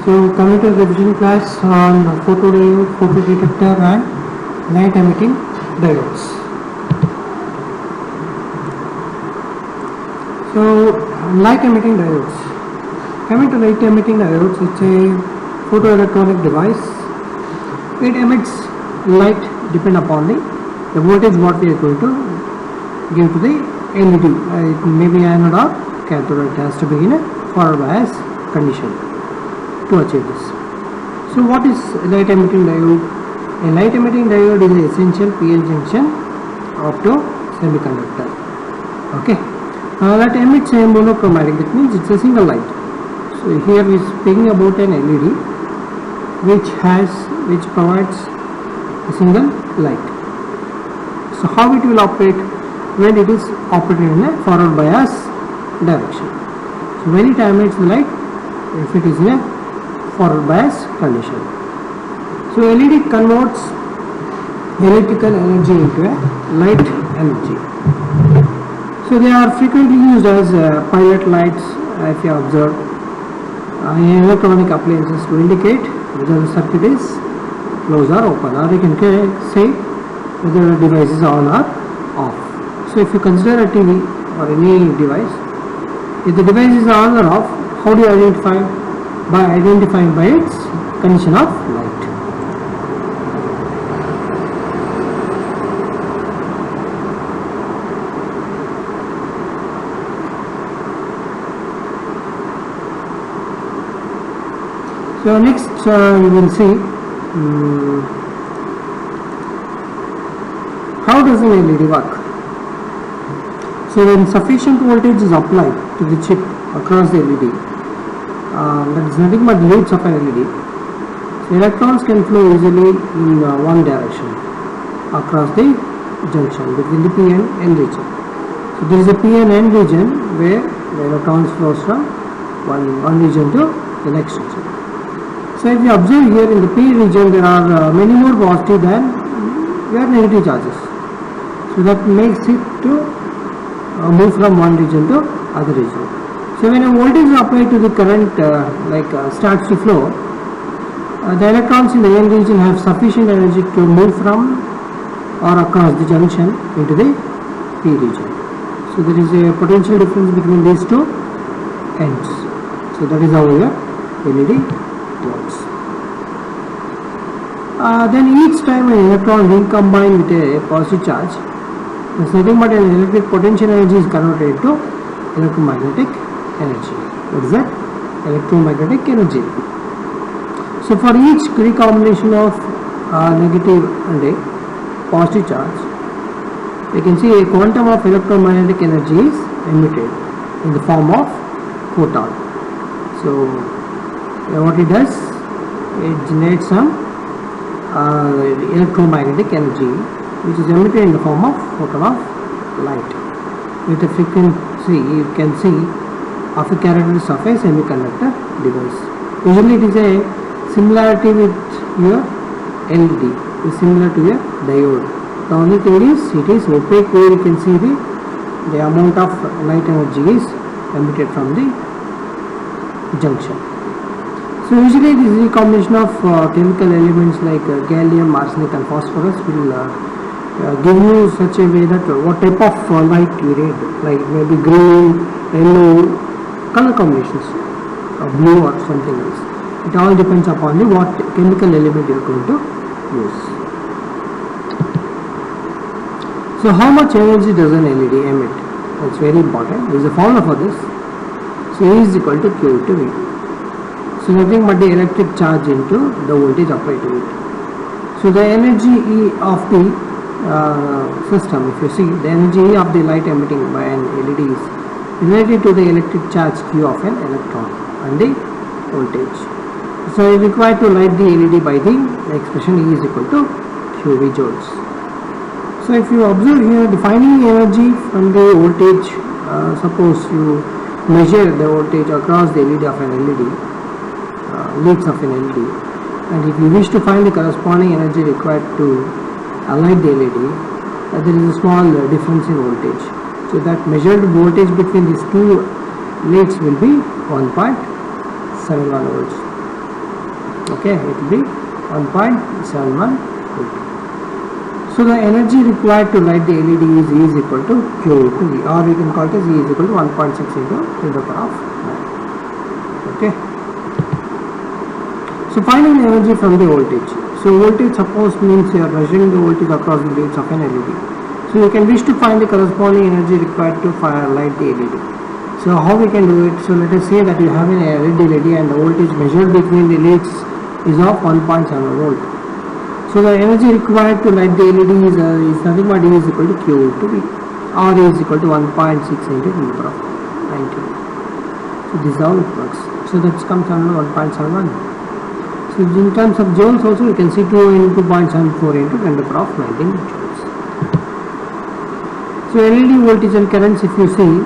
So coming to the revision class on photodiode, photodetector and light emitting diodes. So light emitting diodes. Coming to light emitting diodes, it's a photoelectronic device. It emits light depend upon the voltage what we are going to give to the LED. It may be anode or cathode. It has to be in a forward bias condition to achieve this. So what is light emitting diode? A light emitting diode is an essential PN junction opto semiconductor. Okay. That emits a monochromatic, that means it's a single light. So here we are speaking about an LED which provides a single light. So how it will operate? When it is operated in a forward bias direction. So when it emits the light, if it is in a forward bias condition. So LED converts electrical energy into a light energy. So they are frequently used as pilot lights, if you observe, in electronic appliances to indicate whether the circuit is closed or open, or you can say whether the device is on or off. So if you consider a TV or any device, if the device is on or off, how do you identify? By identifying by its condition of light. So next we will see how does an LED work. So when sufficient voltage is applied to the chip across the LED, that is nothing but leads of an LED. So electrons can flow easily in one direction across the junction between the P and N region. So there is a P and N region where the electrons flows from one region to the next region. So if you observe here in the P region, there are many more positive than negative charges. So that makes it to move from one region to other region. So when a voltage is applied to the current starts to flow, the electrons in the N region have sufficient energy to move from or across the junction into the P region. So there is a potential difference between these two ends. So that is how your LED works. Then each time an electron recombines with a positive charge, there is nothing but an electric potential energy is converted into electromagnetic energy. What is that? Electromagnetic energy. So for each recombination of negative and a positive charge, you can see a quantum of electromagnetic energy is emitted in the form of photon. So what it does, it generates some electromagnetic energy which is emitted in the form of photon of light with a frequency, you can see, of a characteristics of a semiconductor device. Usually it is a similarity with your LED, is similar to your diode. The only thing is it is opaque, where you can see the amount of light energy is emitted from the junction. So usually this is a combination of chemical elements like gallium, arsenic and phosphorus will give you such a way that what type of light you read, like maybe green, yellow, color combinations, blue or something else. It all depends upon what chemical element you are going to use. So how much energy does an LED emit? That's very important. There is a formula for this. So E is equal to Q into V. So nothing but the electric charge into the voltage applied to it. So the energy E of the system, if you see, the energy E of the light emitting by an LED is related to the electric charge Q of an electron and the voltage. So it is required to light the LED by the expression E is equal to QV joules. So if you observe here, defining energy from the voltage, suppose you measure the voltage across the LED of an LED, leads of an LED, and if you wish to find the corresponding energy required to light the LED, there is a small difference in voltage. So that measured voltage between these two leads will be 1.71 volts. Okay, it will be 1.71 volt. So the energy required to light the LED is E is equal to Q into V, or you can call it as E is equal to 1.6 into 10 to the power of 9. Okay. So finding the energy from the voltage. So voltage suppose means you are measuring the voltage across the leads of an LED. So you can wish to find the corresponding energy required to light the LED. So how we can do it? So let us say that you have an LED and the voltage measured between the leads is of 1.7 volt. So the energy required to light the LED is nothing but E is equal to Q into V, or E is equal to 1.6 into 10 to the power of 19. So this is how it works. So that comes under 1.71. So in terms of joules also you can see 2 into 0.74 into 10 to the power of 19 joules. So LED voltage and currents, if you see,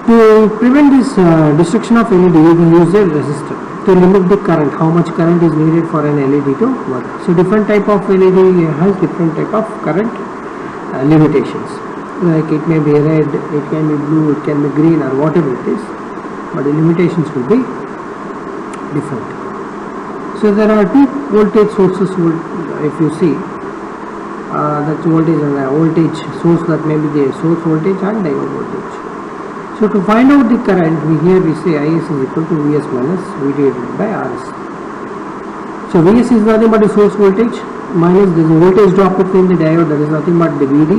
to prevent this destruction of LED, we use a resistor to limit the current, how much current is needed for an LED to work. So different type of LED has different type of current limitations. Like it may be red, it can be blue, it can be green, or whatever it is, but the limitations will be different. So there are two voltage sources, if you see, that's voltage and voltage source, that may be the source voltage and diode voltage. So to find out the current, we say Is is equal to Vs minus V divided by Rs. So Vs is nothing but the source voltage minus the voltage drop between the diode, that is nothing but the Vd,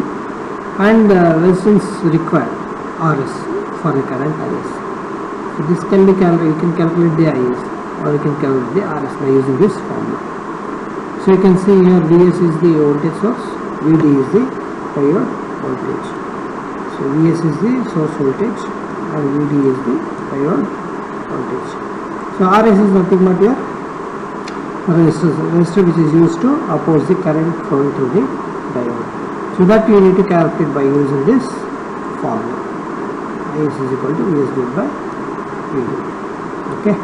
and resistance required Rs for the current Is. So this can be calculated, you can calculate the Is or you can calculate the Rs by using this formula. So you can see here Vs is the voltage source, Vd is the diode voltage. So Vs is the source voltage and Vd is the diode voltage. So Rs is nothing but your resistor which is used to oppose the current flowing through the diode. So that you need to calculate by using this formula. Is equal to Vs divided by Vd. Okay.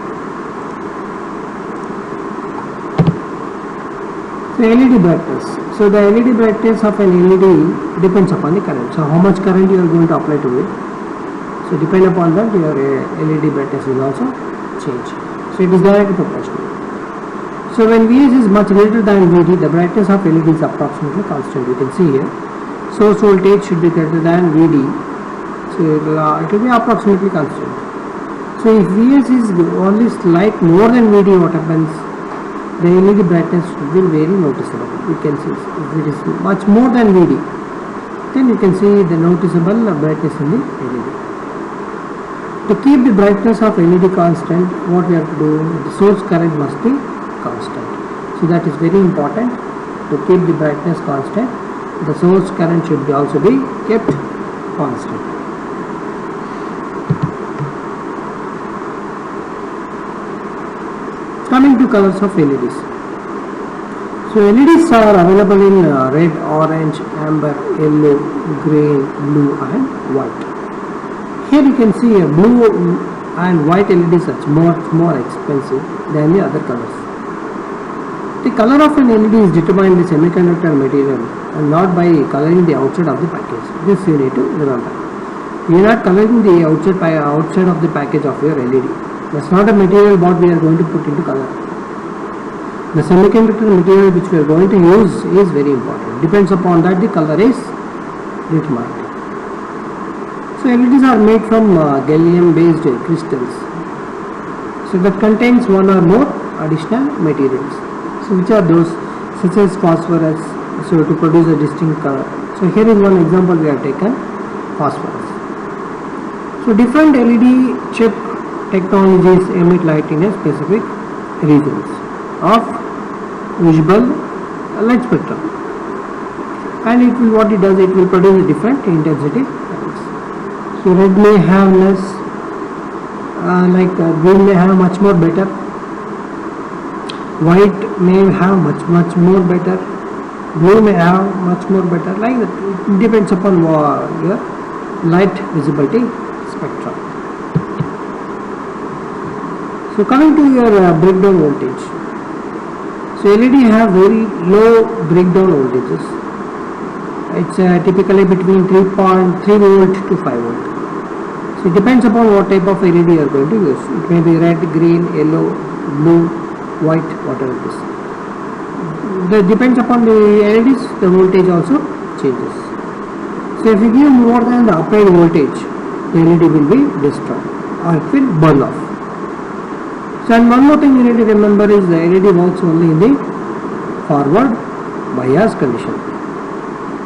So LED brightness. So the LED brightness of an LED depends upon the current. So how much current you are going to apply to it. So depend upon that your LED brightness will also change. So it is directly proportional. So when Vs is much greater than Vd, the brightness of LED is approximately constant. You can see here. Source voltage should be greater than Vd. So it will be approximately constant. So if Vs is only slight more than Vd, what happens? The LED brightness will be very noticeable. You can see if it is much more than Vd, then you can see the noticeable brightness in the LED. To keep the brightness of LED constant, what we have to do, the source current must be constant. So that is very important. To keep the brightness constant, the source current should also be kept constant. Coming to colors of LEDs. So LEDs are available in red, orange, amber, yellow, green, blue and white. Here you can see a blue and white LEDs are much more expensive than the other colors. The color of an LED is determined by the semiconductor material and not by coloring the outside of the package. This you need to remember. You are not coloring the outside of the package of your LED. That's not a material what we are going to put into color. The semiconductor material which we are going to use is very important. Depends upon that the color is determined. So LEDs are made from gallium based crystals. So that contains one or more additional materials. So which are those? Such as phosphorus. So to produce a distinct color. So here is one example we have taken, phosphorus. So different LED chip technologies emit light in a specific regions of visible light spectrum, and what it does, it will produce a different intensity levels. So red may have less, green may have much more better, white may have much more better, blue may have much more better, like that. It depends upon your light visibility spectrum. So coming to your breakdown voltage. So LED have very low breakdown voltages. It's typically between 3.3 volt to 5 volt. So it depends upon what type of LED you are going to use. It may be red, green, yellow, blue, white, whatever it is. That depends upon the LEDs, the voltage also changes. So if you give more than the applied voltage, the LED will be destroyed or it will burn off. So and one more thing you need to remember is the LED works only in the forward bias condition.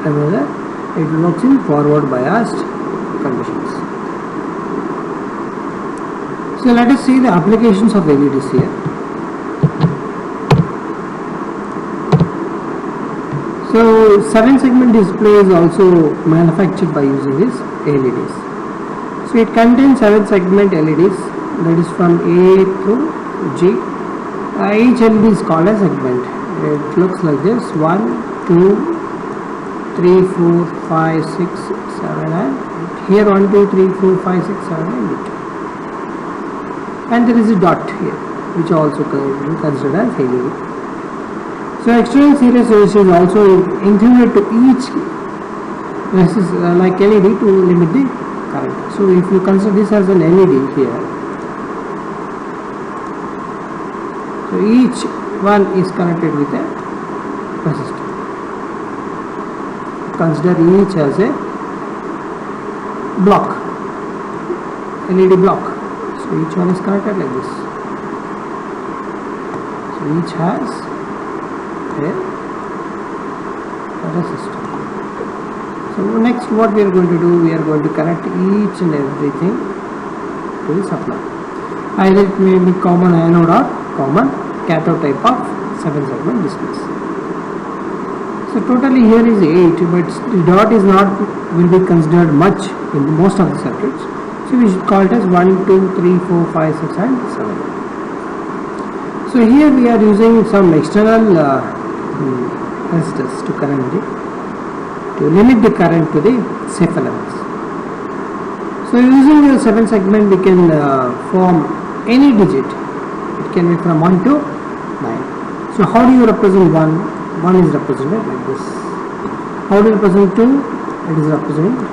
Remember that it works in forward biased conditions. So let us see the applications of LEDs here. So 7-segment display is also manufactured by using these LEDs. So it contains 7-segment LEDs, that is from A to G. Each LED is called a segment. It looks like this: 1, 2, 3, 4, 5, 6, 7 and 8. Here 1, 2, 3, 4, 5, 6, 7 and 8. And there is a dot here which also considered as LED. So external series resistor is also included to each resistor like LED to limit the current. So if you consider this as an LED here, so each one is connected with a resistor. Consider each as a block, LED block. So each one is connected like this. So each has a resistor. So next what we are going to do, we are going to connect each and everything to the supply. Either it may be common anode or common cathode type of 7-segment displays. So totally here is 8, but the dot is not will be considered much in most of the circuits. So we should call it as 1, 2, 3, 4, 5, 6 and 7. So here we are using some external resistors to limit the current to the safer levels. So using the 7-segment we can form any digit. It can be from 1 to 9. So how do you represent 1? 1 is represented like this. How do you represent 2? It is represented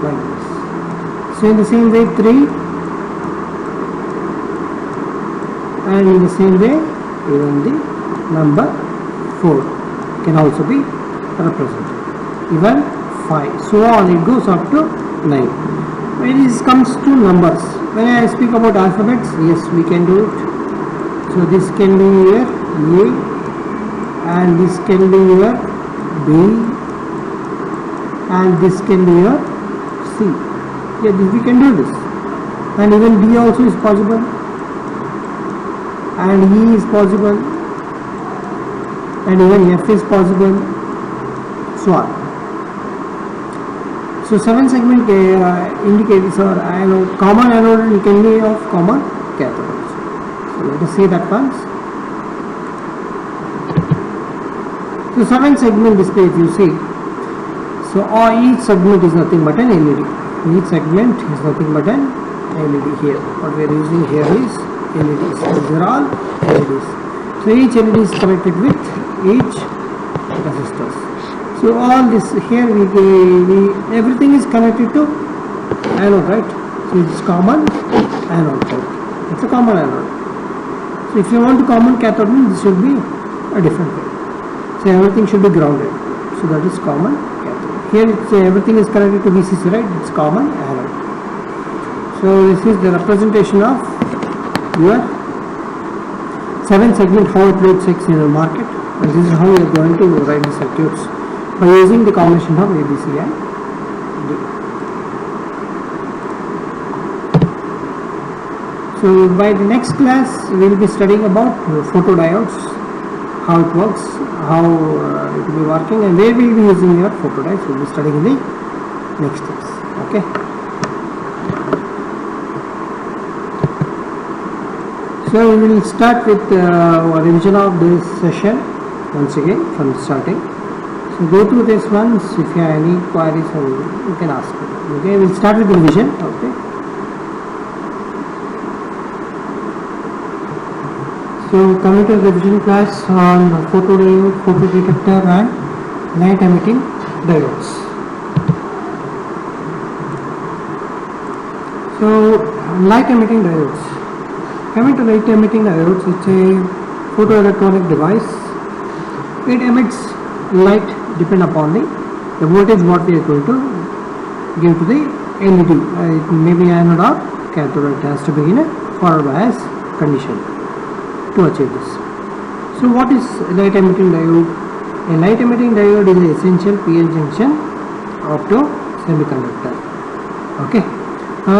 like this. So in the same way 3, and in the same way even the number 4 can also be represented, even 5, so on it goes up to 9. When it comes to numbers, when I speak about alphabets, yes, we can do it. So this can be here A, and this can be here B, and this can be here C. Yeah, we can do this, and even D also is possible, and E is possible, and even F is possible, so on. So 7-segment indicators are anode, common anode can be of common cathode also. So let us see that once. So 7-segment display, if you see, so each segment is nothing but an LED. Each segment is nothing but an LED here. What we are using here is LEDs. These are all LEDs. So each LED is connected with each resistors. So all this here we everything is connected to anode, right? So it's common anode. It's a common anode. So if you want to common cathode, this should be a different way. So everything should be grounded. So that is common cathode. Here everything is connected to VCC, right? It's common anode. So this is the representation of your 7-segment how it looks like in the market, and this is how we are going to write the circuits by using the combination of ABC and D. So by the next class we will be studying about photodiodes, how it works, how it will be working, and where we will be using your photodiodes. We will be studying in the next class. Okay. So we will start with a revision of this session once again from the starting. So go through this once. If you have any queries, you can ask me. Okay, we'll start with the revision. Okay. So coming to the revision class on photodiode, photodetector and light emitting diodes. So light emitting diodes. Coming to light emitting diodes, it's a photoelectronic device. It emits light depend upon the voltage what we are going to give to the LED. It may be anode or cathode. It has to be in a forward bias condition to achieve this. So what is light emitting diode? A light emitting diode is an essential PN junction of the semiconductor. Okay.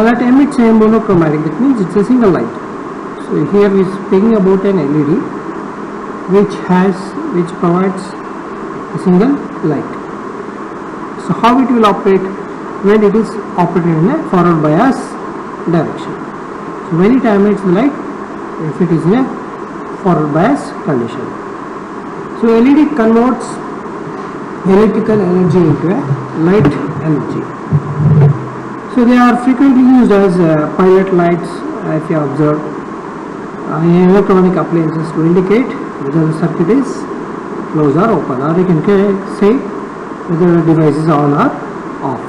That emits a monochromatic. That means it's a single light. So here we are speaking about an LED which provides a single light. So how it will operate when it is operated in a forward bias direction. So when it emits the light, if it is in a forward bias condition. So LED converts electrical energy into a light energy. So they are frequently used as pilot lights, if you observe, in electronic appliances to indicate whether the circuit is closed or open, or you can say whether the device is on or off.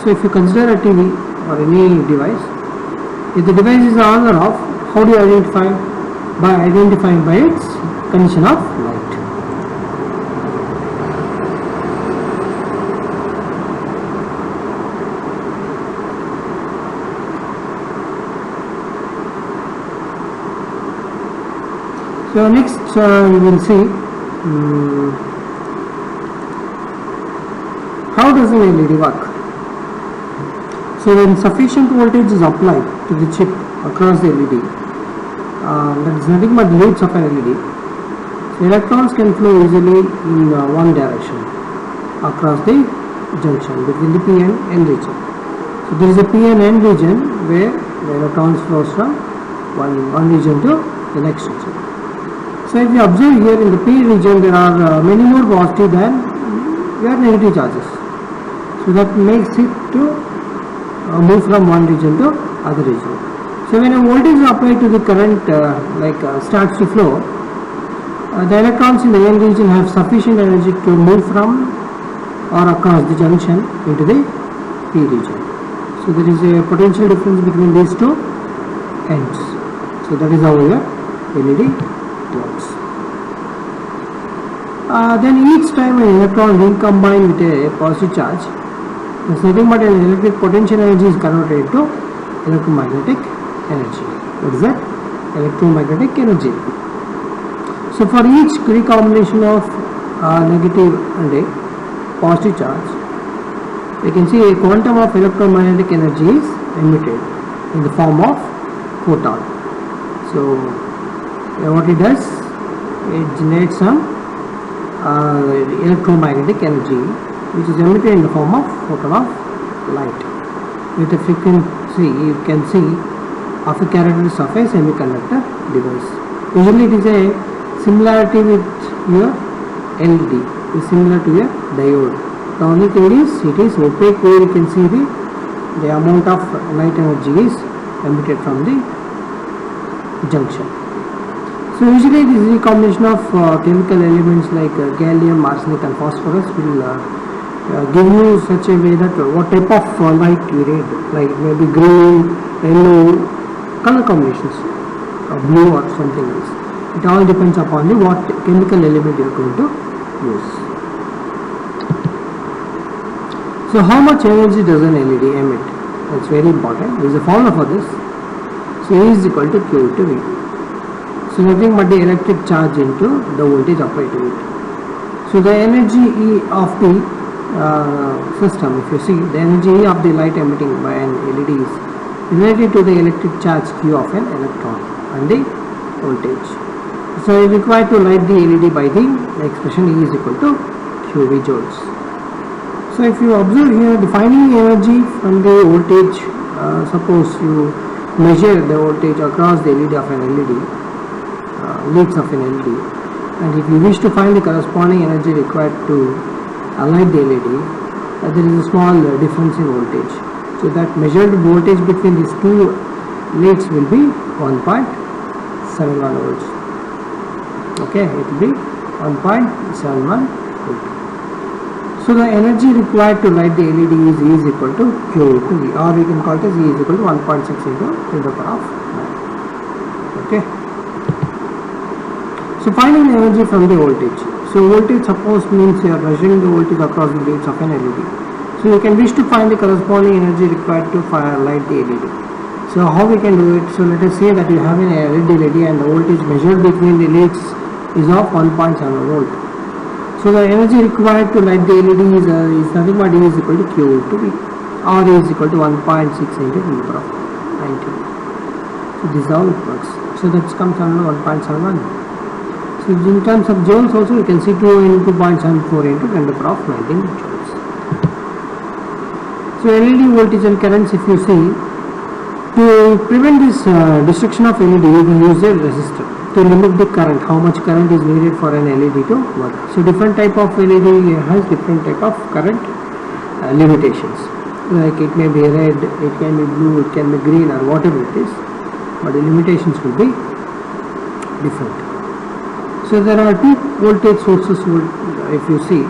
So if you consider a TV or any device, if the device is on or off, how do you identify? By identifying by its condition of light. So next we will see how does an LED work. So when sufficient voltage is applied to the chip across the LED, that is nothing but leads of an LED, so electrons can flow easily in one direction across the junction between the P and N region. So there is a P and N region where the electrons flows from one region to the next region. So if you observe here in the P region, there are many more positive than your negative charges. So that makes it to move from one region to other region. So when a voltage is applied to the current starts to flow, the electrons in the N region have sufficient energy to move from or across the junction into the P region. So there is a potential difference between these two ends. So that is how your LED works. Then each time an electron recombines with a positive charge, there is nothing but an electric potential energy is converted into electromagnetic energy. What is that? Electromagnetic energy. So for each recombination of negative and a positive charge, you can see a quantum of electromagnetic energy is emitted in the form of photon. So what it does, it generates some electromagnetic energy which is emitted in the form of photon of light with a frequency, you can see, of a characteristics of a semiconductor device. Usually it is a similarity with your LED, is similar to your diode. The only thing is it is opaque, where you can see the amount of light energy is emitted from the junction. So usually this is a combination of chemical elements like gallium, arsenic and phosphorus will give you such a way that what type of light you need, like maybe green, yellow, color combinations, blue or something else. It all depends upon the what chemical element you are going to use. So how much energy does an LED emit? That's very important. There is a formula for this. So E is equal to Q into V. So nothing but the electric charge into the voltage applied to it. So the energy E of the system, if you see, the energy E of the light emitting by an LED is related to the electric charge Q of an electron and the voltage. So you require to light the LED by the expression E is equal to QV joules. So if you observe here, defining energy from the voltage, suppose you measure the voltage across the LED of an LED, leads of an LED, and if you wish to find the corresponding energy required to light the LED, there is a small difference in voltage. So that measured voltage between these two leads will be 1.71 volts. Okay, it will be 1.71 volt. So the energy required to light the LED is E is equal to Q into V, or we can call it as E is equal to 1.6 into 10 to the power of 9. Okay. So finding the energy from the voltage. So voltage suppose means you are measuring the voltage across the leads of an LED. So you can wish to find the corresponding energy required to light the LED. So how we can do it? So let us say that you have an LED and the voltage measured between the leads is of 1.7 volt. So the energy required to light the LED is nothing but E is equal to Q into V. R is equal to 1.6 into 10 to the power of 19. So this is how it works. So that comes under 1.71. So in terms of joules also you can see 2 into 0.74 into 10 to the power of 19 joules. So LED voltage and currents, if you see, to prevent this destruction of LED, you can use a resistor to limit the current, how much current is needed for an LED to work. So different type of LED has different type of current limitations. Like it may be red, it can be blue, it can be green or whatever it is, but the limitations will be different. So there are two voltage sources, if you see,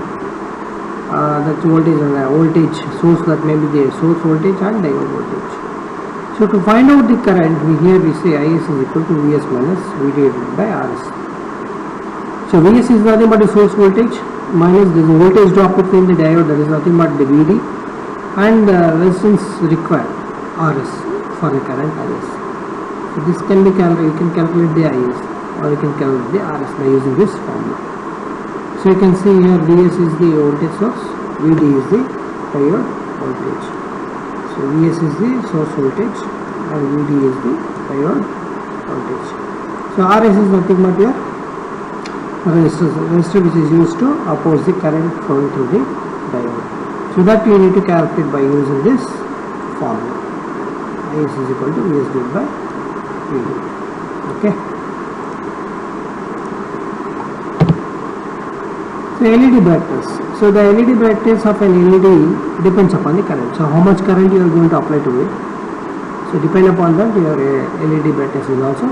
that's voltage and voltage source, that may be the source voltage and diode voltage. So to find out the current, we say Is is equal to Vs minus V divided by Rs. So Vs is nothing but the source voltage minus the voltage drop between the diode, that is nothing but the Vd, and resistance required Rs for the current Is. So this can be calculated, you can calculate the Is or you can calculate the Rs by using this formula. So you can see here Vs is the voltage source, Vd is the diode voltage. So Vs is the source voltage and Vd is the diode voltage. So Rs is nothing but your resistor which is used to oppose the current flowing through the diode. So that you need to calculate by using this formula. Is equal to Vs divided by Vd. Okay. So LED brightness. So the LED brightness of an LED depends upon the current. So how much current you are going to apply to it. So depend upon that your LED brightness will also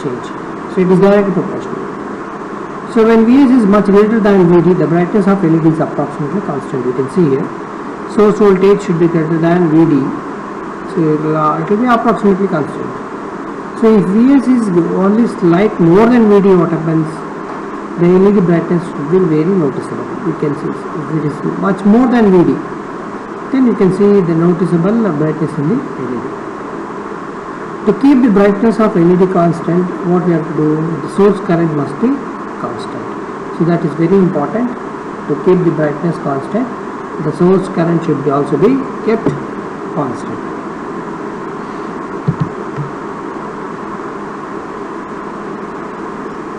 change. So it is directly proportional. So when Vs is much greater than Vd, the brightness of LED is approximately constant. You can see here. Source voltage should be greater than Vd. So it will be approximately constant. So if Vs is only slight more than Vd, what happens? The LED brightness will be very noticeable. You can see if it is much more than Vd, then you can see the noticeable brightness in the LED. To keep the brightness of LED constant, what we have to do, the source current must be constant. So that is very important. To keep the brightness constant, the source current should be also be kept constant.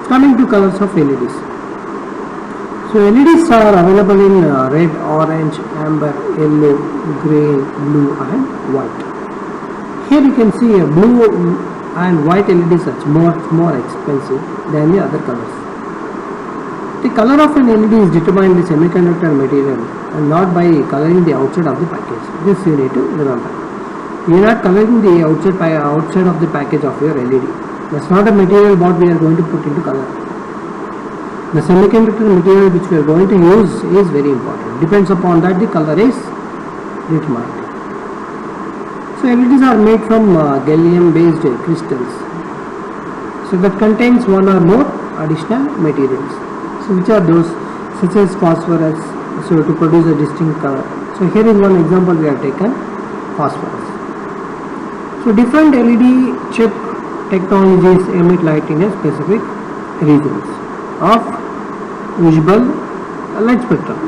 Coming to colors of LEDs. So LEDs are available in red, orange, amber, yellow, green, blue and white. Here you can see blue and white LEDs are much more expensive than the other colors. The color of an LED is determined by the semiconductor material and not by coloring the outside of the package. This you need to remember. You are not coloring the outside of the package of your LED. That's not a material what we are going to put into color. The semiconductor material which we are going to use is very important. Depends upon that the color is determined. So LEDs are made from gallium based crystals. So that contains one or more additional materials. So which are those? Such as phosphorus, so to produce a distinct color. So here is one example we have taken, phosphorus. So different LED chip technologies emit light in a specific regions of visible light spectrum,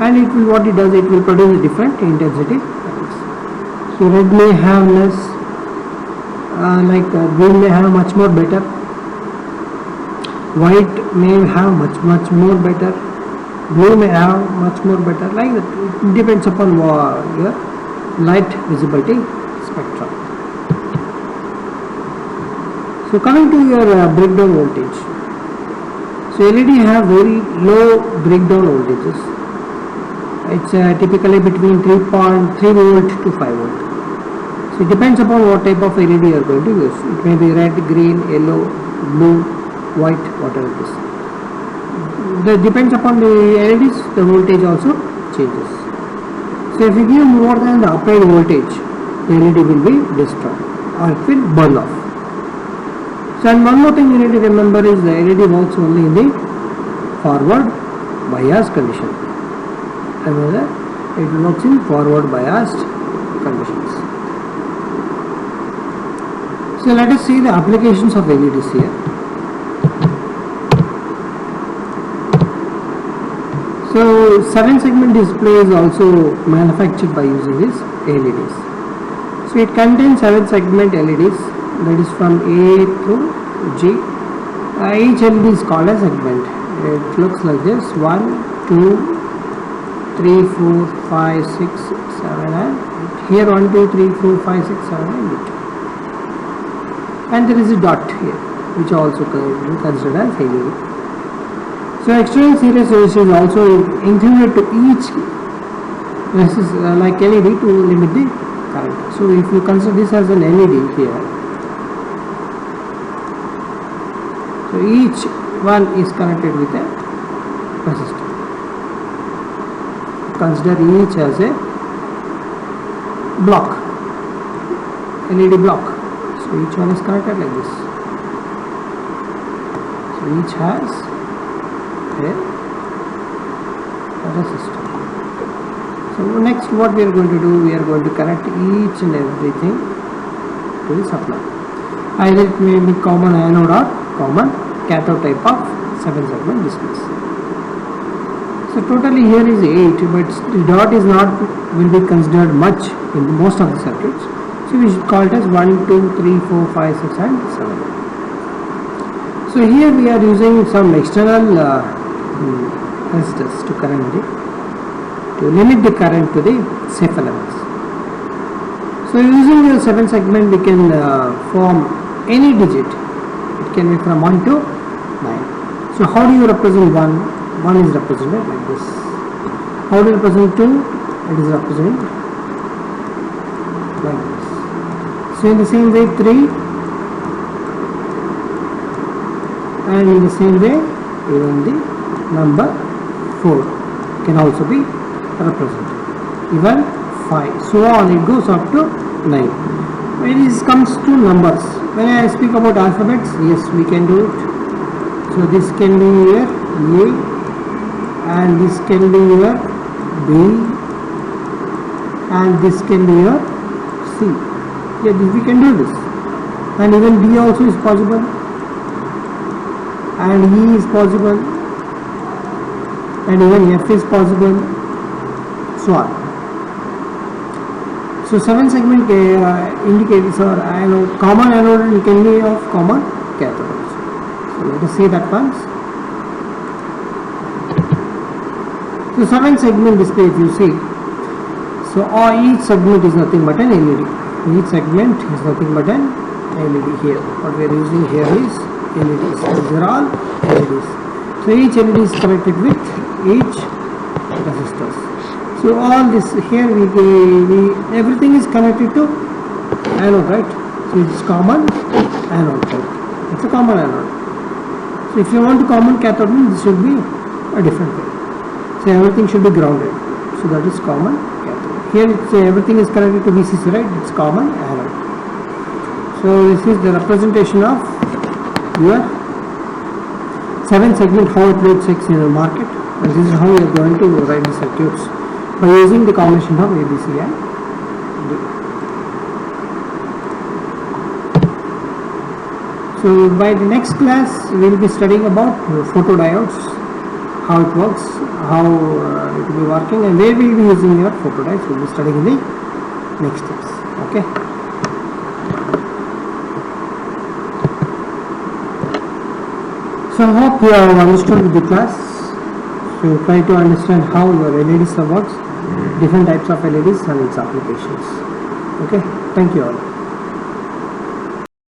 and it will, what it does, it will produce different intensity levels. So red may have less, green may have much more better, white may have much more better, blue may have much more better, like that. It depends upon your light visibility spectrum. So coming to your breakdown voltage. So LED have very low breakdown voltages. It's typically between 3.3 volt to 5 volt. So it depends upon what type of LED you are going to use. It may be red, green, yellow, blue, white, whatever it is. That depends upon the LEDs, the voltage also changes. So if you give more than the applied voltage, the LED will be destroyed or it will burn off. So, and one more thing you need to remember is the LED works only in the forward bias condition. Remember, it works in forward biased conditions. So let us see the applications of LEDs here. So 7-segment display is also manufactured by using these LEDs. So it contains 7-segment LEDs, that is from A to G. Each LED is called a segment. It looks like this: 1, 2, 3, 4, 5, 6, 7 and 8. Here 1, 2, 3, 4, 5, 6, 7 and 8. And there is a dot here, which also considered as LED. So external series resistance is also included to each like LED to limit the current. So if you consider this as an LED here, so each one is connected with a resistor. Consider each as a block, LED block. So each one is connected like this. So each has a resistor. So next what we are going to do, we are going to connect each and everything to the supply. Either it may be common anode or common cathode type of 7-segment displays. So totally here is 8, but the dot is not will be considered much in most of the circuits. So we should call it as 1, 2, 3, 4, 5, 6 and 7. So here we are using some external resistors to limit the current to the safer levels. So using the 7-segment we can form any digit. It can be from 1 to 9. So how do you represent 1? 1 is represented like this. How do you represent 2? It is represented like this. So in the same way 3, and in the same way even the number 4 can also be represented. Even 5. So on it goes up to 9. When it comes to numbers, when I speak about alphabets, yes, we can do it. So this can be here A, and this can be your B, and this can be your C. Yeah, we can do this. And even D also is possible, and E is possible, and even F is possible, so on. So 7-segment indicators or anode, common anode can be of common cathode also. So let us see that once. So 7-segment display, if you see, so each segment is nothing but an LED. Each segment is nothing but an LED here. What we are using here is LEDs. These are all LEDs. So each LED is connected with each resistors. So all this here we everything is connected to anode, right? So it is common anode. Right? It's a common anode. So if you want to common cathode, this should be a different way. So everything should be grounded. So that is common cathode. Here it's, everything is connected to VCC, right? It's common anode. So this is the representation of your 7-segment, how it looks like in the market. And this is how we are going to write the circuits by using the combination of ABC and D. So by the next class we will be studying about photodiodes, how it works, how it will be working, and where we will be using your photodiodes. We will be studying in the next steps. Okay. So I hope you have understood the class. So try to understand how your LEDs works, different types of LEDs and its applications. Okay. Thank you all.